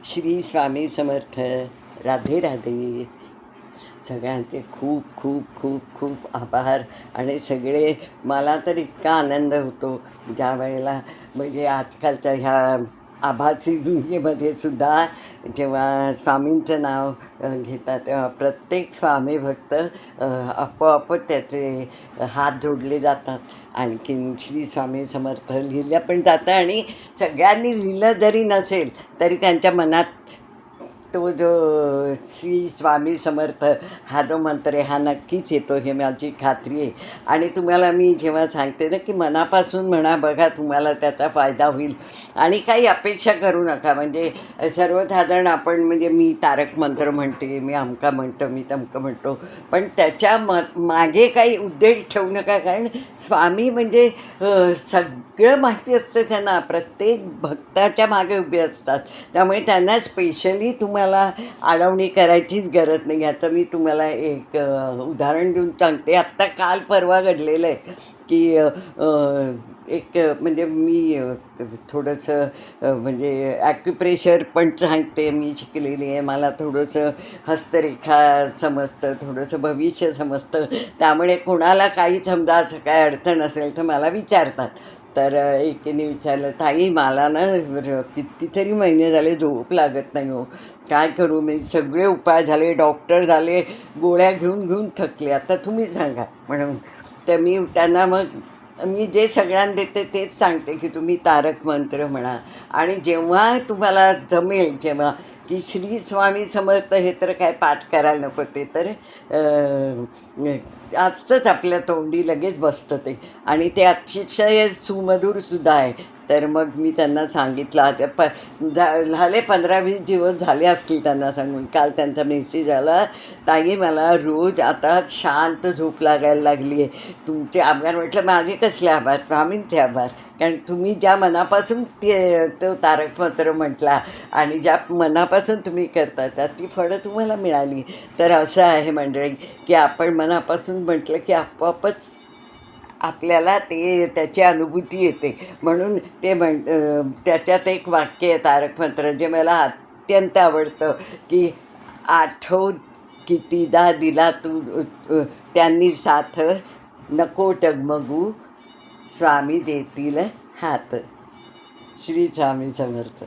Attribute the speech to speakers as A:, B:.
A: श्री स्वामी समर्थ. राधे राधे. सगळ्यांचे खूप खूप खूप खूप आभार. आणि सगळे मला तर इतका आनंद होतो ज्या वेळेला म्हणजे आजकालच्या ह्या आभासी दुनियेमध्ये सुद्धा जेव्हा स्वामींचं नाव घेतात तेव्हा प्रत्येक स्वामी भक्त आपोआप त्याचे हात जोडले जातात. आणखीन श्री स्वामी समर्थ लिहिलं पण जातं आणि सगळ्यांनी लिहिलं जरी नसेल तरी त्यांच्या मनात तो जो श्री स्वामी समर्थ हा जो मंत्र आहे हा नक्कीच येतो, हे माझी खात्री आहे. आणि तुम्हाला मी जेव्हा सांगते ना की मनापासून म्हणा, बघा तुम्हाला त्याचा फायदा होईल. आणि काही अपेक्षा करू नका. म्हणजे सर्वसाधारण आपण म्हणजे मी तारक मंत्र म्हणते, मी अमका म्हणतो, मी तमकं म्हणतो, पण त्याच्या मागे काही उद्देश ठेवू नका. कारण स्वामी म्हणजे सगळं माहिती असतं त्यांना, प्रत्येक भक्ताच्या मागे उभे असतात. त्यामुळे त्यांना स्पेशली तुम्हाला अडवणी करायचीच गरज नाही. याचं मी तुम्हाला एक उदाहरण देऊन सांगते. आत्ता काल परवा घडलेलं आहे की एक म्हणजे मी थोडंसं म्हणजे ॲक्युप्रेशर पण सांगते, मी शिकलेली आहे, मला थोडंसं हस्तरेखा समजतं, थोडंसं भविष्य समजतं. त्यामुळे कोणाला काही समजा असं काय अडचण असेल तर मला विचारतात. तर एकीने विचारलं, ताई मला ना कितीतरी महिने झाले झोप लागत नाही हो, काय करू? मी सगळे उपाय झाले, डॉक्टर झाले, गोळ्या घेऊन घेऊन थकले, आता तुम्ही सांगा म्हणून. तर मी त्यांना मग मी जे सगळ्यांना देते तेच सांगते की तुम्ही तारक मंत्र म्हणा. आणि जेव्हा तुम्हाला जमेल जेव्हा की श्री स्वामी समर्थ हे तर काय पाठ करायला नको, ते तर आजचंच आपल्या तोंडी लगेच बसतं ते. आणि ते अतिशय सुमधुरसुद्धा आहे. तर मग मी त्यांना सांगितलं, आता झाले 15-20 दिवस झाले असतील त्यांना सांगून. काल त्यांचा मेसेज आला, ताई मला रोज आता शांत झोप लागायला लागली आहे, तुमचे आभार. म्हटलं माझे कसले आभार? स्वामींचे आभार. कारण तुम्ही ज्या मनापासून तो तारक मंत्र म्हटला आणि ज्या मनापासून तुम्ही करता त्यात ती फळं तुम्हाला मिळाली. तर असं आहे मंडळी की आपण मनापासून म्हटलं की आपोआपच आपल्याला ते त्याची अनुभूती येते. म्हणून ते त्याच्यात एक वाक्य आहे तारक मंत्र जे मला अत्यंत आवडतं की आठव कितीदा दिला तू त्यांनी साथ, नको डगमगू स्वामी देतील हात. श्री स्वामी समर्थ.